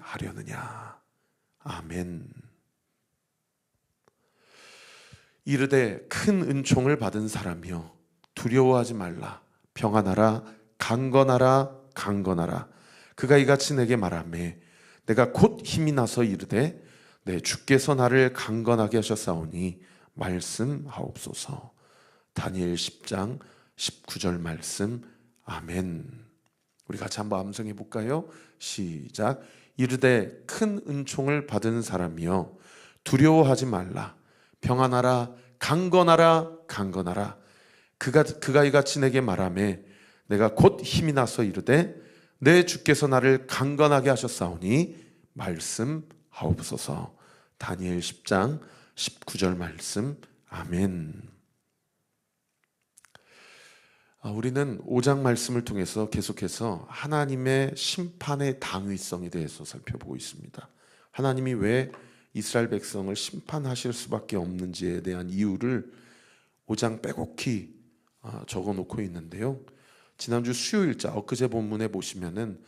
하려느냐. 아멘. 이르되 큰 은총을 받은 사람이여 두려워하지 말라. 평안하라. 강건하라. 강건하라. 그가 이같이 내게 말하매 내가 곧 힘이 나서 이르되 내 주께서 나를 강건하게 하셨사오니 말씀하옵소서. 다니엘 10장 19절 말씀. 아멘. 우리 같이 한번 암송해 볼까요? 시작. 이르되 큰 은총을 받은 사람이여 두려워하지 말라. 평안하라. 강건하라. 강건하라. 그가 이같이 내게 말하매 내가 곧 힘이 나서 이르되 내 주께서 나를 강건하게 하셨사오니 말씀하옵소서. 다니엘 10장 19절 말씀. 아멘. 우리는 5장 말씀을 통해서 계속해서 하나님의 심판의 당위성에 대해서 살펴보고 있습니다. 하나님이 왜 이스라엘 백성을 심판하실 수밖에 없는지에 대한 이유를 5장 빼곡히 적어놓고 있는데요. 지난주 수요일자 엊그제 본문에 보시면은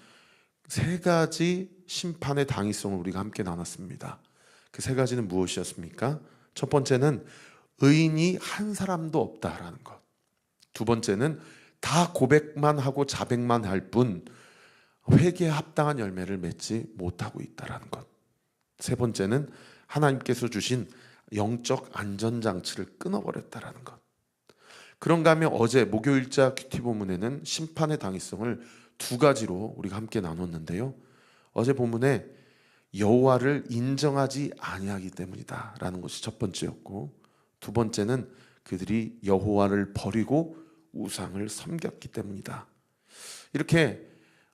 세 가지 심판의 당위성을 우리가 함께 나눴습니다. 그 세 가지는 무엇이었습니까? 첫 번째는 의인이 한 사람도 없다라는 것. 두 번째는 다 고백만 하고 자백만 할 뿐 회개에 합당한 열매를 맺지 못하고 있다라는 것. 세 번째는 하나님께서 주신 영적 안전장치를 끊어버렸다라는 것. 그런가 하면 어제 목요일자 큐티 본문에는 심판의 당위성을 두 가지로 우리가 함께 나눴는데요. 어제 본문에 여호와를 인정하지 아니하기 때문이다 라는 것이 첫 번째였고, 두 번째는 그들이 여호와를 버리고 우상을 섬겼기 때문이다. 이렇게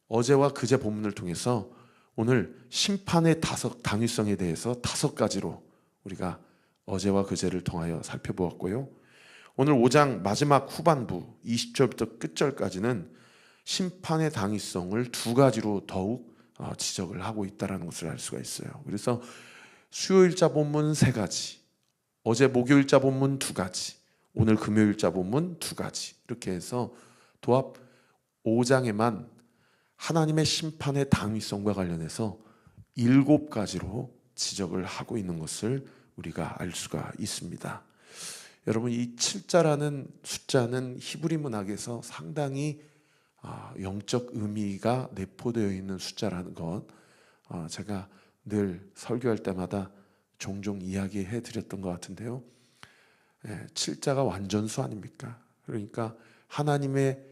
어제와 그제 본문을 통해서 오늘 심판의 당위성에 대해서 5가지로 우리가 어제와 그제를 통하여 살펴보았고요. 오늘 5장 마지막 후반부 20절부터 끝절까지는 심판의 당위성을 2가지로 더욱 지적을 하고 있다는 것을 알 수가 있어요. 그래서 수요일자 본문 3가지, 어제 목요일자 본문 2가지, 오늘 금요일자 본문 2가지, 이렇게 해서 도합 5장에만 하나님의 심판의 당위성과 관련해서 7가지로 지적을 하고 있는 것을 우리가 알 수가 있습니다. 여러분, 이 7자라는 숫자는 히브리 문학에서 상당히 영적 의미가 내포되어 있는 숫자라는 것, 제가 늘 설교할 때마다 종종 이야기해 드렸던 것 같은데요. 7자가 완전수 아닙니까? 그러니까 하나님의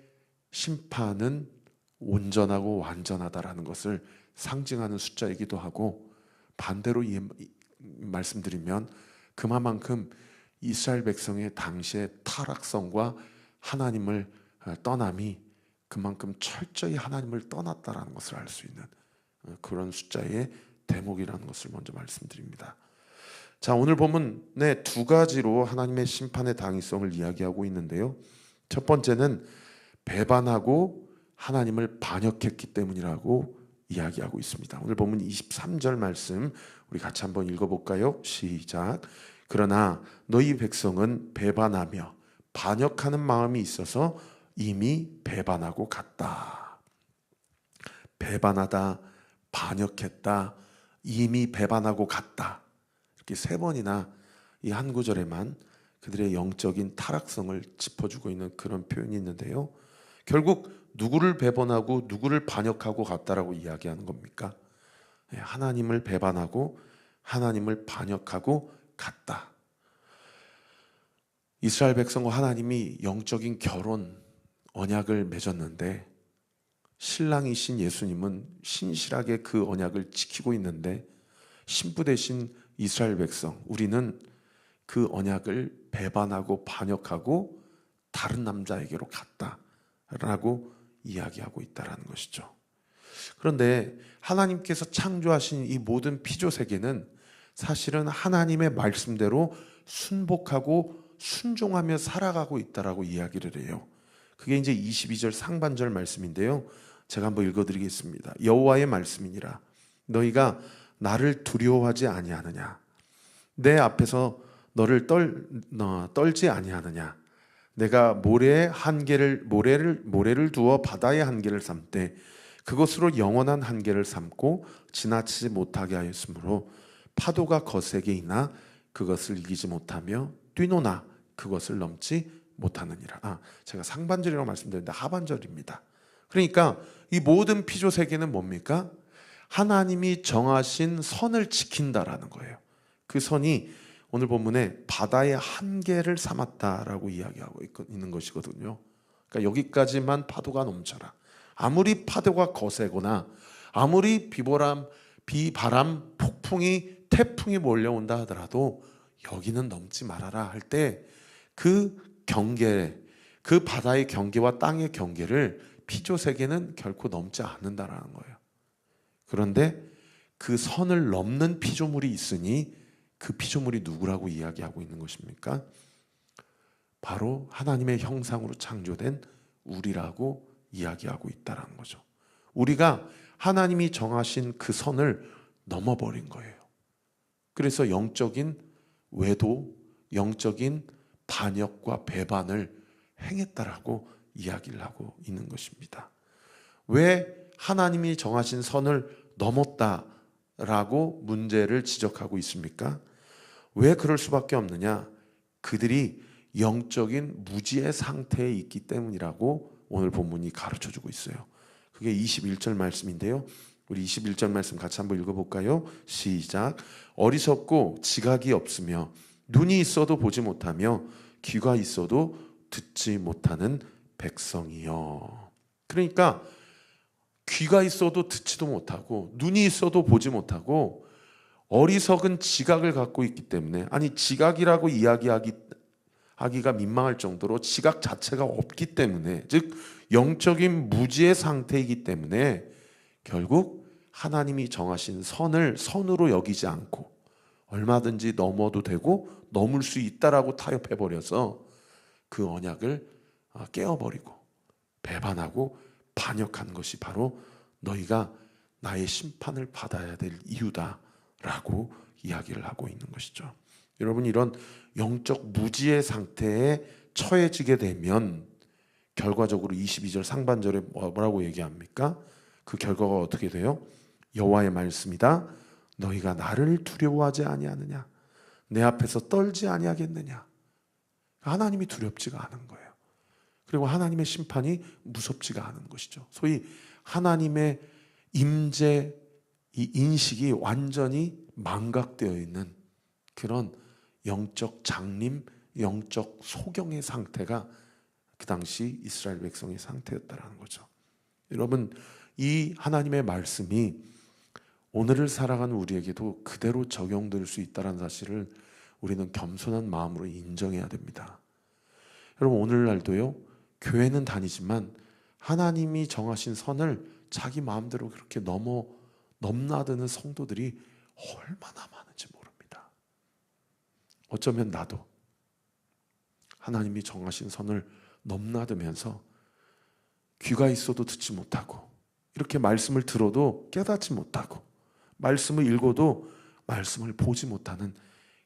심판은 온전하고 완전하다라는 것을 상징하는 숫자이기도 하고, 반대로 말씀드리면 그만큼 이스라엘 백성의 당시의 타락성과 하나님을 떠남이 그만큼 철저히 하나님을 떠났다라는 것을 알 수 있는 그런 숫자의 대목이라는 것을 먼저 말씀드립니다. 자, 오늘 본문의 2가지로 하나님의 심판의 당위성을 이야기하고 있는데요. 첫 번째는 배반하고 하나님을 반역했기 때문이라고 이야기하고 있습니다. 오늘 본문 23절 말씀 우리 같이 한번 읽어볼까요? 시작. 그러나 너희 백성은 배반하며 반역하는 마음이 있어서 이미 배반하고 갔다. 배반하다, 반역했다, 이미 배반하고 갔다. 이렇게 3번이나 이 한 구절에만 그들의 영적인 타락성을 짚어주고 있는 그런 표현이 있는데요. 결국 누구를 배반하고 누구를 반역하고 갔다라고 이야기하는 겁니까? 하나님을 배반하고 하나님을 반역하고 갔다. 이스라엘 백성과 하나님이 영적인 결혼 언약을 맺었는데, 신랑이신 예수님은 신실하게 그 언약을 지키고 있는데, 신부 되신 이스라엘 백성, 우리는 그 언약을 배반하고 반역하고 다른 남자에게로 갔다라고 이야기하고 있다는 것이죠. 그런데 하나님께서 창조하신 이 모든 피조 세계는 사실은 하나님의 말씀대로 순복하고 순종하며 살아가고 있다라고 이야기를 해요. 그게 이제 22절 상반절 말씀인데요. 제가 한번 읽어드리겠습니다. 여호와의 말씀이니라. 너희가 나를 두려워하지 아니하느냐? 내 앞에서 너를 떨지 아니하느냐? 내가 모래를 두어 바다의 한계를 삼되 그것으로 영원한 한계를 삼고 지나치지 못하게 하였으므로 파도가 거세게 이나 그것을 이기지 못하며 뛰노나 그것을 넘지 못하느니라. 제가 상반절이라고 말씀드렸는데 하반절입니다. 그러니까 이 모든 피조 세계는 뭡니까? 하나님이 정하신 선을 지킨다라는 거예요. 그 선이 오늘 본문에 바다의 한계를 삼았다라고 이야기하고 있는 것이거든요. 그러니까 여기까지만 파도가 넘쳐라. 아무리 파도가 거세거나 아무리 비바람, 폭풍이, 태풍이 몰려온다 하더라도 여기는 넘지 말아라 할 때 그 경계, 그 바다의 경계와 땅의 경계를 피조 세계는 결코 넘지 않는다라는 거예요. 그런데 그 선을 넘는 피조물이 있으니 그 피조물이 누구라고 이야기하고 있는 것입니까? 바로 하나님의 형상으로 창조된 우리라고 이야기하고 있다는 거죠. 우리가 하나님이 정하신 그 선을 넘어버린 거예요. 그래서 영적인 외도, 영적인 반역과 배반을 행했다라고 이야기를 하고 있는 것입니다. 왜 하나님이 정하신 선을 넘었다라고 문제를 지적하고 있습니까? 왜 그럴 수밖에 없느냐? 그들이 영적인 무지의 상태에 있기 때문이라고 오늘 본문이 가르쳐주고 있어요. 그게 21절 말씀인데요. 우리 21절 말씀 같이 한번 읽어볼까요? 시작. 어리석고 지각이 없으며 눈이 있어도 보지 못하며 귀가 있어도 듣지 못하는 백성이여. 그러니까 귀가 있어도 듣지도 못하고 눈이 있어도 보지 못하고 어리석은 지각을 갖고 있기 때문에, 아니 지각이라고 하기가 민망할 정도로 지각 자체가 없기 때문에, 즉 영적인 무지의 상태이기 때문에 결국 하나님이 정하신 선을 선으로 여기지 않고 얼마든지 넘어도 되고 넘을 수 있다라고 타협해버려서 그 언약을 깨어버리고 배반하고 반역한 것이 바로 너희가 나의 심판을 받아야 될 이유다라고 이야기를 하고 있는 것이죠. 여러분, 이런 영적 무지의 상태에 처해지게 되면 결과적으로 22절 상반절에 뭐라고 얘기합니까? 그 결과가 어떻게 돼요? 여호와의 말씀이다. 너희가 나를 두려워하지 아니하느냐? 내 앞에서 떨지 아니하겠느냐? 하나님이 두렵지가 않은 거예요. 그리고 하나님의 심판이 무섭지가 않은 것이죠. 소위 하나님의 임재, 이 인식이 완전히 망각되어 있는 그런 영적 장림, 영적 소경의 상태가 그 당시 이스라엘 백성의 상태였다는 거죠. 여러분, 이 하나님의 말씀이 오늘을 살아가는 우리에게도 그대로 적용될 수 있다는 사실을 우리는 겸손한 마음으로 인정해야 됩니다. 여러분, 오늘날도요, 교회는 다니지만 하나님이 정하신 선을 자기 마음대로 그렇게 넘나드는 성도들이 얼마나 많은지 모릅니다. 어쩌면 나도 하나님이 정하신 선을 넘나들면서 귀가 있어도 듣지 못하고, 이렇게 말씀을 들어도 깨닫지 못하고, 말씀을 읽어도 말씀을 보지 못하는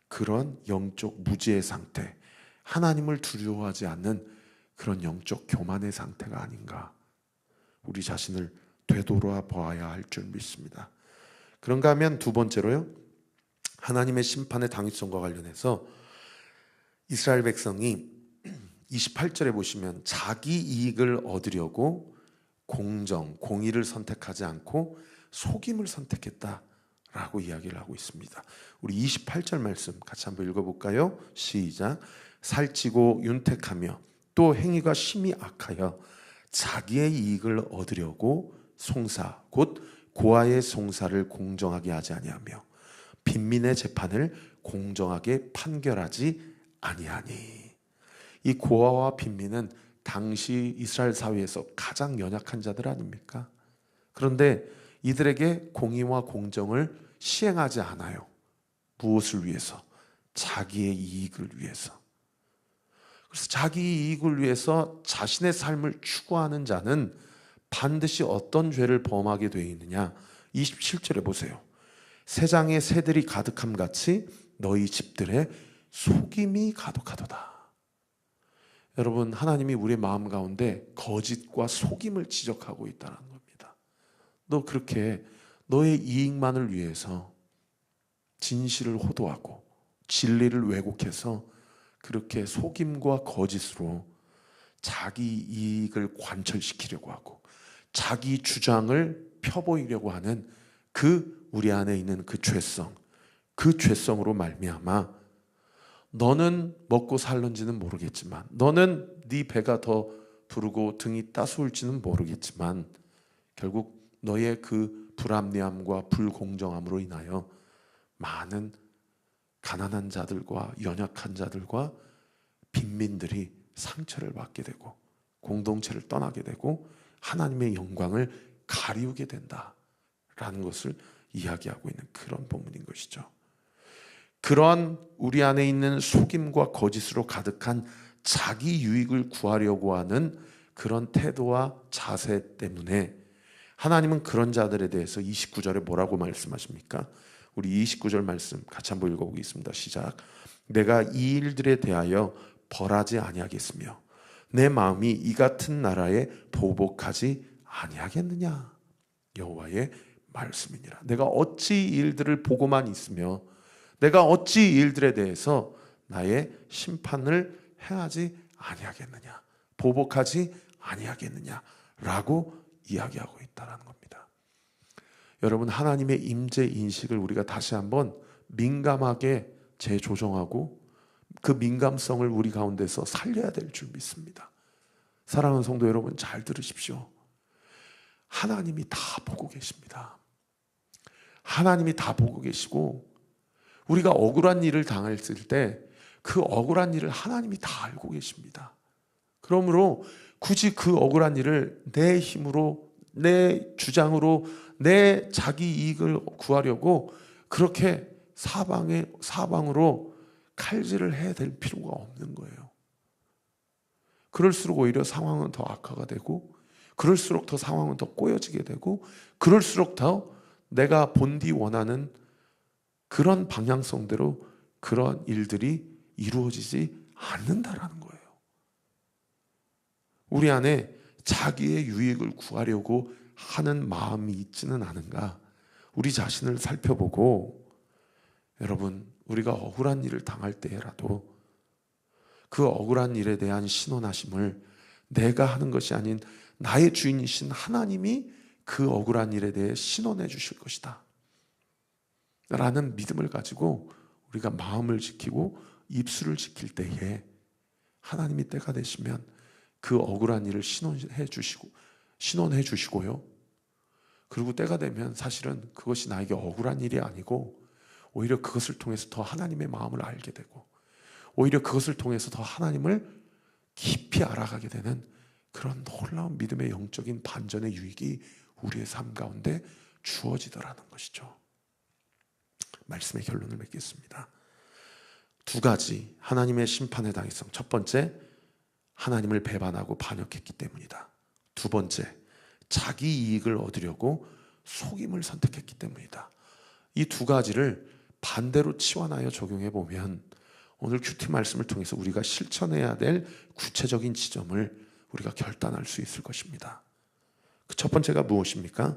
그런 영적 무지의 상태, 하나님을 두려워하지 않는 그런 영적 교만의 상태가 아닌가, 우리 자신을 되돌아 보아야 할 줄 믿습니다. 그런가 하면 두 번째로요, 하나님의 심판의 당위성과 관련해서 이스라엘 백성이 28절에 보시면 자기 이익을 얻으려고 공의를 선택하지 않고 속임을 선택했다라고 이야기를 하고 있습니다. 우리 28절 말씀 같이 한번 읽어볼까요? 시작. 살찌고 윤택하며 또 행위가 심히 악하여 자기의 이익을 얻으려고 송사 곧 고아의 송사를 공정하게 하지 아니하며 빈민의 재판을 공정하게 판결하지 아니하니. 이 고아와 빈민은 당시 이스라엘 사회에서 가장 연약한 자들 아닙니까? 그런데 이들에게 공의와 공정을 시행하지 않아요. 무엇을 위해서? 자기의 이익을 위해서. 그래서 자기 이익을 위해서 자신의 삶을 추구하는 자는 반드시 어떤 죄를 범하게 되어 있느냐? 27절에 보세요. 세장에 새들이 가득함 같이 너희 집들에 속임이 가득하도다. 여러분, 하나님이 우리의 마음 가운데 거짓과 속임을 지적하고 있다는 겁니다. 너 그렇게 너의 이익만을 위해서 진실을 호도하고 진리를 왜곡해서 그렇게 속임과 거짓으로 자기 이익을 관철시키려고 하고 자기 주장을 펴보이려고 하는 그 우리 안에 있는 그 죄성, 그 죄성으로 말미암아 너는 먹고 살는지는 모르겠지만, 너는 네 배가 더 부르고 등이 따스울지는 모르겠지만, 결국 너의 그 불합리함과 불공정함으로 인하여 많은 가난한 자들과 연약한 자들과 빈민들이 상처를 받게 되고 공동체를 떠나게 되고 하나님의 영광을 가리우게 된다라는 것을 이야기하고 있는 그런 본문인 것이죠. 그런 우리 안에 있는 속임과 거짓으로 가득한 자기 유익을 구하려고 하는 그런 태도와 자세 때문에 하나님은 그런 자들에 대해서 29절에 뭐라고 말씀하십니까? 우리 29절 말씀 같이 한번 읽어보겠습니다. 시작. 내가 이 일들에 대하여 벌하지 아니하겠으며 내 마음이 이 같은 나라에 보복하지 아니하겠느냐. 여호와의 말씀이니라. 내가 어찌 이 일들을 보고만 있으며 내가 어찌 이 일들에 대해서 나의 심판을 행하지 아니하겠느냐, 보복하지 아니하겠느냐 라고 이야기하고 있다는 겁니다. 여러분, 하나님의 임재 인식을 우리가 다시 한번 민감하게 재조정하고 그 민감성을 우리 가운데서 살려야 될 줄 믿습니다. 사랑하는 성도 여러분, 잘 들으십시오. 하나님이 다 보고 계십니다. 하나님이 다 보고 계시고 우리가 억울한 일을 당했을 때 그 억울한 일을 하나님이 다 알고 계십니다. 그러므로 굳이 그 억울한 일을 내 힘으로, 내 주장으로, 내 자기 이익을 구하려고 그렇게 사방으로 칼질을 해야 될 필요가 없는 거예요. 그럴수록 오히려 상황은 더 악화가 되고, 그럴수록 더 상황은 더 꼬여지게 되고, 그럴수록 더 내가 본디 원하는 그런 방향성대로 그런 일들이 이루어지지 않는다라는 거예요. 우리 안에 자기의 유익을 구하려고 하는 마음이 있지는 않은가? 우리 자신을 살펴보고, 여러분, 우리가 억울한 일을 당할 때라도 그 억울한 일에 대한 신원하심을 내가 하는 것이 아닌 나의 주인이신 하나님이 그 억울한 일에 대해 신원해 주실 것이다 라는 믿음을 가지고 우리가 마음을 지키고 입술을 지킬 때에 하나님이 때가 되시면 그 억울한 일을 신원해 주시고요. 그리고 때가 되면 사실은 그것이 나에게 억울한 일이 아니고 오히려 그것을 통해서 더 하나님의 마음을 알게 되고 오히려 그것을 통해서 더 하나님을 깊이 알아가게 되는 그런 놀라운 믿음의 영적인 반전의 유익이 우리의 삶 가운데 주어지더라는 것이죠. 말씀의 결론을 맺겠습니다. 두 가지 하나님의 심판의 당위성. 첫 번째, 하나님을 배반하고 반역했기 때문이다. 두 번째, 자기 이익을 얻으려고 속임을 선택했기 때문이다. 이 두 가지를 반대로 치환하여 적용해 보면 오늘 큐티 말씀을 통해서 우리가 실천해야 될 구체적인 지점을 우리가 결단할 수 있을 것입니다. 그 첫 번째가 무엇입니까?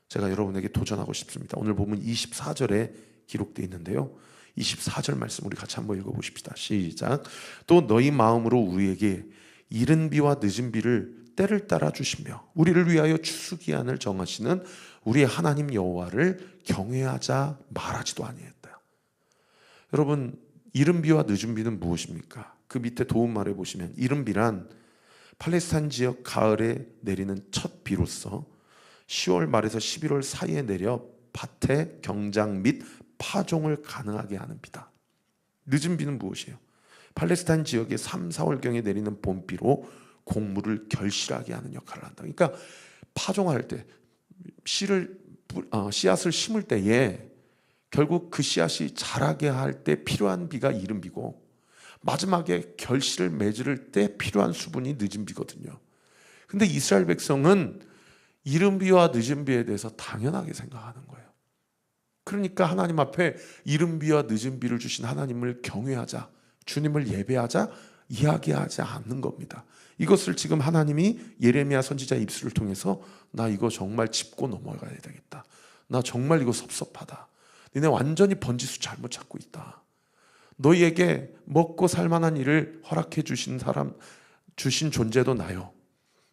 제가 여러분에게 도전하고 싶습니다. 오늘 보면 24절에 기록되어 있는데요. 24절 말씀 우리 같이 한번 읽어보십시다. 시작. 또 너희 마음으로 우리에게 이른 비와 늦은 비를 때를 따라 주시며 우리를 위하여 추수기한을 정하시는 우리 하나님 여호와를 경외하자 말하지도 아니했다. 여러분, 이른 비와 늦은 비는 무엇입니까? 그 밑에 도움말에 보시면 이른 비란 팔레스타인 지역 가을에 내리는 첫 비로서 10월 말에서 11월 사이에 내려 밭의 경장 및 파종을 가능하게 하는 비다. 늦은 비는 무엇이에요? 팔레스타인 지역의 3, 4월경에 내리는 봄비로 곡물을 결실하게 하는 역할을 한다. 그러니까 파종할 때 씨앗을 심을 때에 결국 그 씨앗이 자라게 할 때 필요한 비가 이른 비고 마지막에 결실을 맺을 때 필요한 수분이 늦은 비거든요. 근데 이스라엘 백성은 이른 비와 늦은 비에 대해서 당연하게 생각하는 거예요. 그러니까 하나님 앞에 이른 비와 늦은 비를 주신 하나님을 경외하자, 주님을 예배하자, 이야기하지 않는 겁니다. 이것을 지금 하나님이 예레미야 선지자 입술을 통해서 나 이거 정말 짚고 넘어가야 되겠다. 나 정말 이거 섭섭하다. 너네 완전히 번지수 잘못 찾고 있다. 너희에게 먹고 살만한 일을 허락해 주신 사람, 주신 존재도 나요.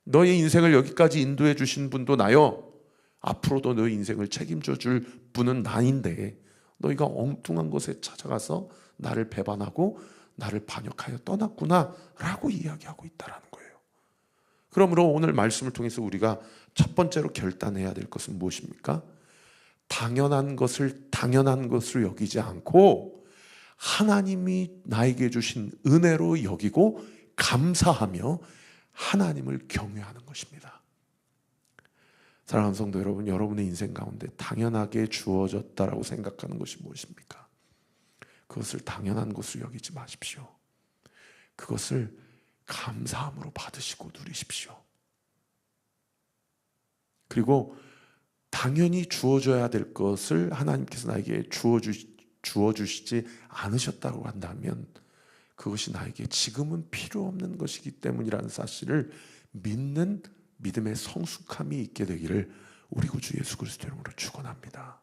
너의 인생을 여기까지 인도해 주신 분도 나요. 앞으로도 너의 인생을 책임져 줄 분은 나인데 너희가 엉뚱한 곳에 찾아가서 나를 배반하고 나를 반역하여 떠났구나 라고 이야기하고 있다는 거예요. 그러므로 오늘 말씀을 통해서 우리가 첫 번째로 결단해야 될 것은 무엇입니까? 당연한 것을 당연한 것으로 여기지 않고 하나님이 나에게 주신 은혜로 여기고 감사하며 하나님을 경외하는 것입니다. 사랑하는 성도 여러분, 여러분의 인생 가운데 당연하게 주어졌다라고 생각하는 것이 무엇입니까? 그것을 당연한 것으로 여기지 마십시오. 그것을 감사함으로 받으시고 누리십시오. 그리고 당연히 주어져야 될 것을 하나님께서 나에게 주어주시지 않으셨다고 한다면 그것이 나에게 지금은 필요 없는 것이기 때문이라는 사실을 믿는 믿음의 성숙함이 있게 되기를 우리 구주 예수 그리스도 이름으로 축원합니다.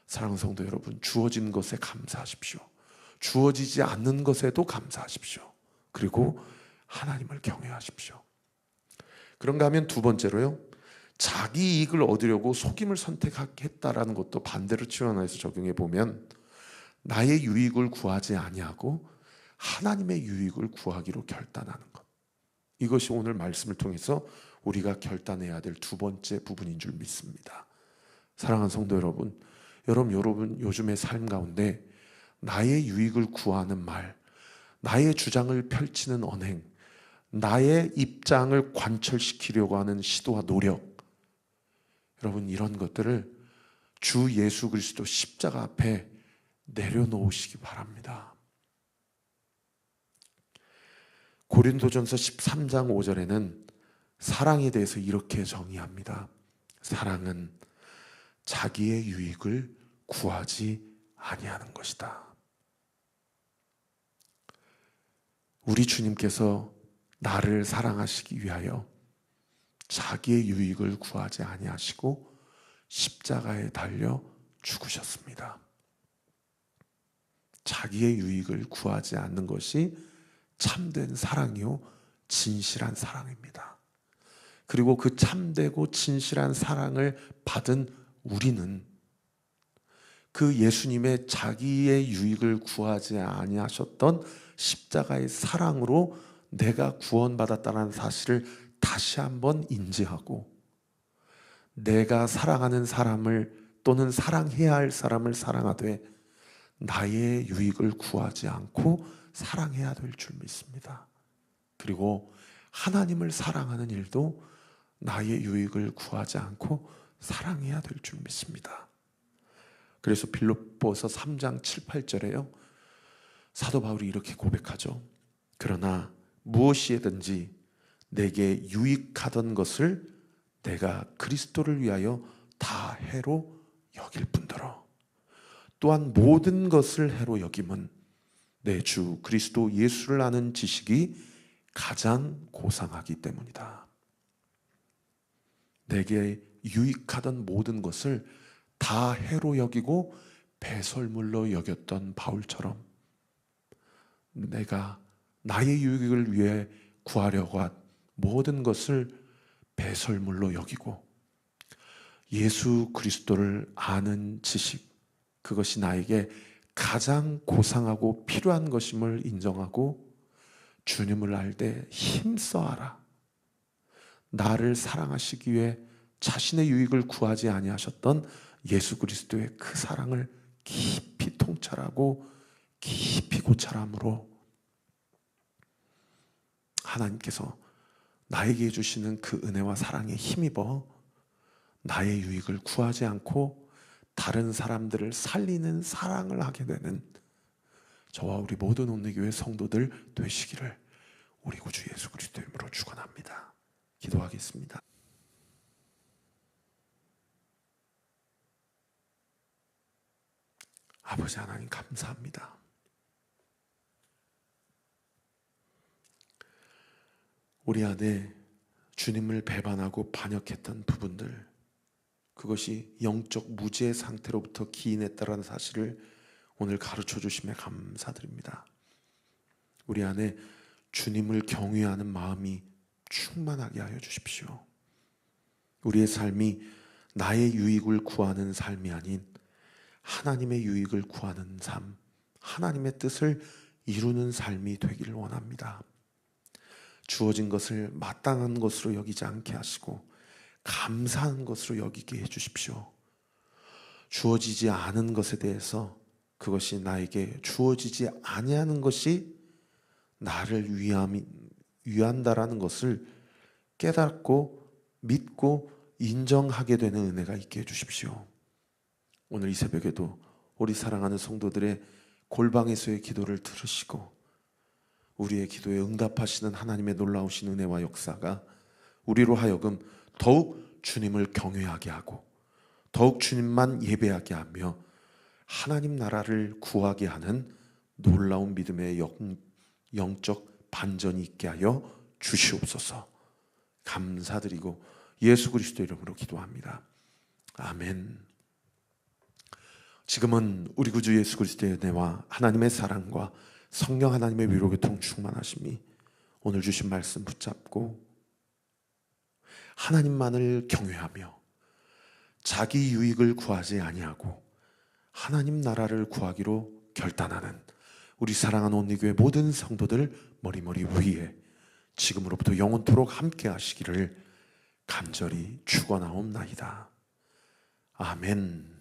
사랑하는 성도 여러분, 주어진 것에 감사하십시오. 주어지지 않는 것에도 감사하십시오. 그리고 하나님을 경외하십시오. 그런가 하면 두 번째로요, 자기 이익을 얻으려고 속임을 선택했다라는 것도 반대로 치환해서 적용해 보면 나의 유익을 구하지 아니하고 하나님의 유익을 구하기로 결단하는 것, 이것이 오늘 말씀을 통해서 우리가 결단해야 될 두 번째 부분인 줄 믿습니다. 사랑하는 성도 여러분, 여러분 요즘의 삶 가운데 나의 유익을 구하는 말, 나의 주장을 펼치는 언행, 나의 입장을 관철시키려고 하는 시도와 노력, 여러분 이런 것들을 주 예수 그리스도 십자가 앞에 내려놓으시기 바랍니다. 고린도전서 13장 5절에는 사랑에 대해서 이렇게 정의합니다. 사랑은 자기의 유익을 구하지 아니하는 것이다. 우리 주님께서 나를 사랑하시기 위하여 자기의 유익을 구하지 아니하시고 십자가에 달려 죽으셨습니다. 자기의 유익을 구하지 않는 것이 참된 사랑이요 진실한 사랑입니다. 그리고 그 참되고 진실한 사랑을 받은 우리는 그 예수님의 자기의 유익을 구하지 아니하셨던 십자가의 사랑으로 내가 구원받았다는 사실을 다시 한번 인지하고 내가 사랑하는 사람을 또는 사랑해야 할 사람을 사랑하되 나의 유익을 구하지 않고 사랑해야 될 줄 믿습니다. 그리고 하나님을 사랑하는 일도 나의 유익을 구하지 않고 사랑해야 될 줄 믿습니다. 그래서 빌립보서 3장 7, 8절에요 사도 바울이 이렇게 고백하죠. 그러나 무엇이든지 내게 유익하던 것을 내가 그리스도를 위하여 다 해로 여길 뿐더러 또한 모든 것을 해로 여김은 내 주 그리스도 예수를 아는 지식이 가장 고상하기 때문이다. 내게 유익하던 모든 것을 다 해로 여기고 배설물로 여겼던 바울처럼 내가 나의 유익을 위해 구하려고 한 모든 것을 배설물로 여기고 예수 그리스도를 아는 지식, 그것이 나에게 가장 고상하고 필요한 것임을 인정하고 주님을 알 때 힘써하라. 나를 사랑하시기 위해 자신의 유익을 구하지 아니하셨던 예수 그리스도의 그 사랑을 깊이 통찰하고 깊이 고찰함으로 하나님께서 나에게 주시는 그 은혜와 사랑에 힘입어 나의 유익을 구하지 않고 다른 사람들을 살리는 사랑을 하게 되는 저와 우리 모든 온누리교회 성도들 되시기를 우리 구주 예수 그리스도 이름으로 축원합니다. 기도하겠습니다. 아버지 하나님 감사합니다. 우리 안에 주님을 배반하고 반역했던 부분들, 그것이 영적 무지의 상태로부터 기인했다라는 사실을 오늘 가르쳐 주심에 감사드립니다. 우리 안에 주님을 경외하는 마음이 충만하게 하여 주십시오. 우리의 삶이 나의 유익을 구하는 삶이 아닌 하나님의 유익을 구하는 삶, 하나님의 뜻을 이루는 삶이 되기를 원합니다. 주어진 것을 마땅한 것으로 여기지 않게 하시고 감사한 것으로 여기게 해주십시오. 주어지지 않은 것에 대해서 그것이 나에게 주어지지 아니하는 것이 나를 위한다라는 것을 깨닫고 믿고 인정하게 되는 은혜가 있게 해주십시오. 오늘 이 새벽에도 우리 사랑하는 성도들의 골방에서의 기도를 들으시고 우리의 기도에 응답하시는 하나님의 놀라우신 은혜와 역사가 우리로 하여금 더욱 주님을 경외하게 하고 더욱 주님만 예배하게 하며 하나님 나라를 구하게 하는 놀라운 믿음의 영적 반전이 있게 하여 주시옵소서. 감사드리고 예수 그리스도 이름으로 기도합니다. 아멘. 지금은 우리 구주 예수 그리스도의 은혜와 하나님의 사랑과 성령 하나님의 위로교통 충만하심이 오늘 주신 말씀 붙잡고 하나님만을 경외하며 자기 유익을 구하지 아니하고 하나님 나라를 구하기로 결단하는 우리 사랑하는 온리교회 모든 성도들 머리머리 위에 지금으로부터 영원토록 함께 하시기를 간절히 축원하옵나이다. 아멘.